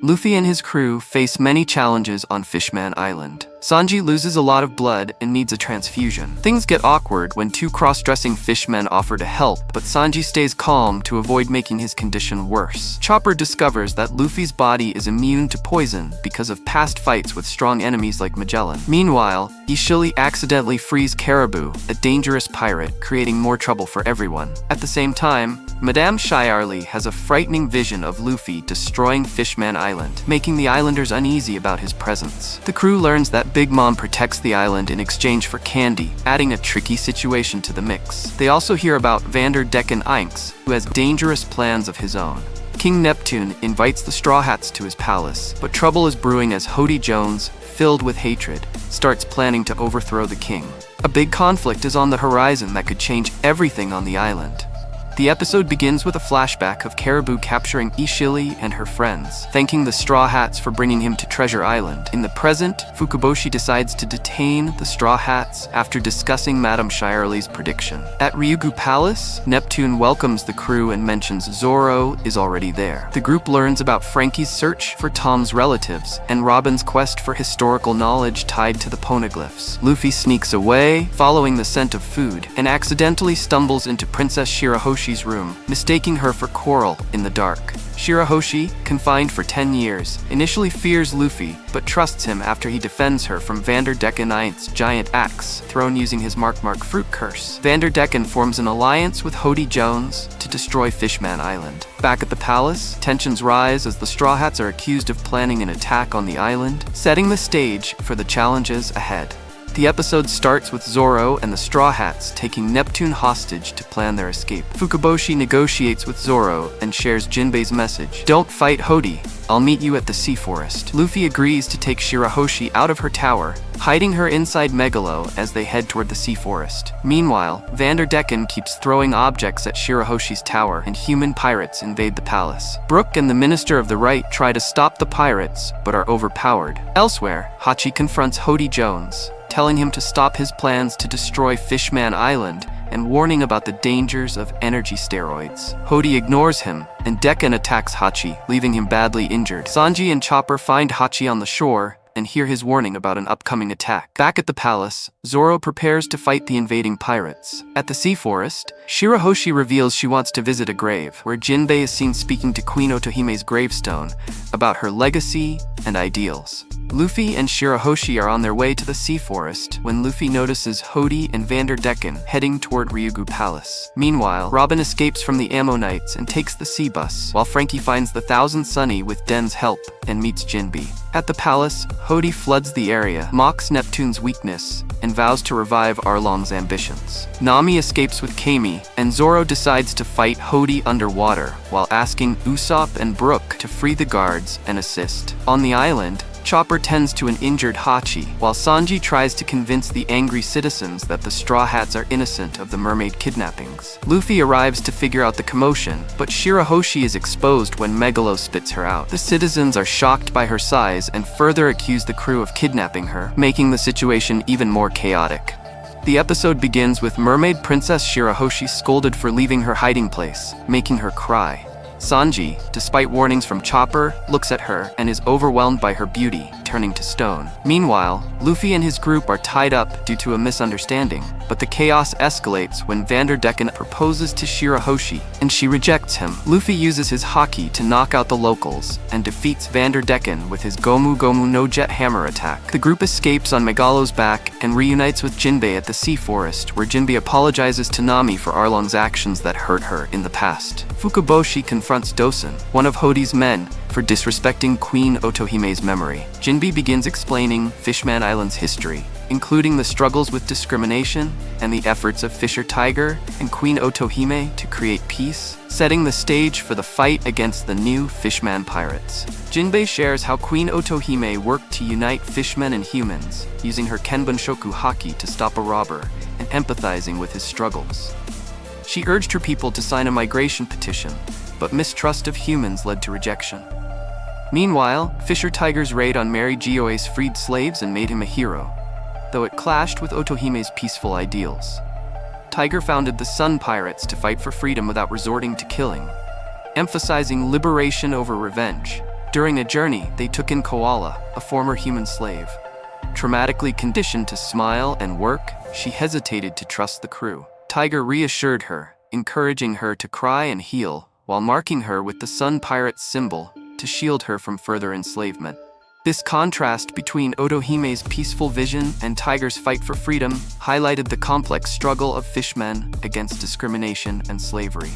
Luffy and his crew face many challenges on Fish-Man Island. Sanji loses a lot of blood and needs a transfusion. Things get awkward when two cross-dressing fishmen offer to help, but Sanji stays calm to avoid making his condition worse. Chopper discovers that Luffy's body is immune to poison because of past fights with strong enemies like Magellan. Meanwhile, Ishili accidentally frees Caribou, a dangerous pirate, creating more trouble for everyone. At the same time, Madame Shiarly has a frightening vision of Luffy destroying Fishman Island, making the islanders uneasy about his presence. The crew learns that Big Mom protects the island in exchange for candy, adding a tricky situation to the mix. They also hear about Vanderdecken Inks, who has dangerous plans of his own. King Neptune invites the Straw Hats to his palace, but trouble is brewing as Hody Jones, filled with hatred, starts planning to overthrow the king. A big conflict is on the horizon that could change everything on the island. The episode begins with a flashback of Caribou capturing Ishili and her friends, thanking the Straw Hats for bringing him to Treasure Island. In the present, Fukaboshi decides to detain the Straw Hats after discussing Madame Shiarly's prediction. At Ryugu Palace, Neptune welcomes the crew and mentions Zoro is already there. The group learns about Frankie's search for Tom's relatives and Robin's quest for historical knowledge tied to the poneglyphs. Luffy sneaks away, following the scent of food, and accidentally stumbles into Princess Shirahoshi's room, mistaking her for Coral in the dark. Shirahoshi, confined for 10 years, initially fears Luffy, but trusts him after he defends her from Vanderdecken Inks' giant axe, thrown using his Mark Fruit curse. Vanderdecken forms an alliance with Hody Jones to destroy Fishman Island. Back at the palace, tensions rise as the Straw Hats are accused of planning an attack on the island, setting the stage for the challenges ahead. The episode starts with Zoro and the Straw Hats taking Neptune hostage to plan their escape. Fukaboshi negotiates with Zoro and shares Jinbei's message: "Don't fight Hody, I'll meet you at the sea forest." Luffy agrees to take Shirahoshi out of her tower, hiding her inside Megalo as they head toward the sea forest. Meanwhile, Vanderdecken keeps throwing objects at Shirahoshi's tower and human pirates invade the palace. Brook and the Minister of the Right try to stop the pirates, but are overpowered. Elsewhere, Hachi confronts Hody Jones, telling him to stop his plans to destroy Fishman Island and warning about the dangers of energy steroids. Hody ignores him, and Decken attacks Hachi, leaving him badly injured. Sanji and Chopper find Hachi on the shore and hear his warning about an upcoming attack. Back at the palace, Zoro prepares to fight the invading pirates. At the sea forest, Shirahoshi reveals she wants to visit a grave, where Jinbei is seen speaking to Queen Otohime's gravestone about her legacy and ideals. Luffy and Shirahoshi are on their way to the sea forest when Luffy notices Hody and Vanderdecken heading toward Ryugu Palace. Meanwhile, Robin escapes from the Ammonites and takes the sea bus, while Frankie finds the Thousand Sunny with Den's help and meets Jinbei. At the palace, Hody floods the area, mocks Neptune's weakness, and vows to revive Arlong's ambitions. Nami escapes with Kami, and Zoro decides to fight Hody underwater, while asking Usopp and Brook to free the guards and assist. On the island, Chopper tends to an injured Hachi, while Sanji tries to convince the angry citizens that the Straw Hats are innocent of the mermaid kidnappings. Luffy arrives to figure out the commotion, but Shirahoshi is exposed when Megalo spits her out. The citizens are shocked by her size and further accuse the crew of kidnapping her, making the situation even more chaotic. The episode begins with Mermaid Princess Shirahoshi scolded for leaving her hiding place, making her cry. Sanji, despite warnings from Chopper, looks at her and is overwhelmed by her beauty, turning to stone. Meanwhile, Luffy and his group are tied up due to a misunderstanding, but the chaos escalates when Vanderdecken proposes to Shirahoshi, and she rejects him. Luffy uses his haki to knock out the locals, and defeats Vanderdecken with his Gomu Gomu no Jet Hammer attack. The group escapes on Megalo's back and reunites with Jinbei at the sea forest, where Jinbei apologizes to Nami for Arlong's actions that hurt her in the past. Fukaboshi confronts Dosen, one of Hody's men, for disrespecting Queen Otohime's memory. Jinbei begins explaining Fishman Island's history, including the struggles with discrimination and the efforts of Fisher Tiger and Queen Otohime to create peace, setting the stage for the fight against the new Fishman pirates. Jinbei shares how Queen Otohime worked to unite fishmen and humans, using her Kenbunshoku haki to stop a robber and empathizing with his struggles. She urged her people to sign a migration petition, but mistrust of humans led to rejection. Meanwhile, Fisher Tiger's raid on Mary Gioe's freed slaves and made him a hero, though it clashed with Otohime's peaceful ideals. Tiger founded the Sun Pirates to fight for freedom without resorting to killing, emphasizing liberation over revenge. During a journey, they took in Koala, a former human slave. Traumatically conditioned to smile and work, she hesitated to trust the crew. Tiger reassured her, encouraging her to cry and heal, while marking her with the Sun Pirate's symbol to shield her from further enslavement. This contrast between Otohime's peaceful vision and Tiger's fight for freedom highlighted the complex struggle of fishmen against discrimination and slavery.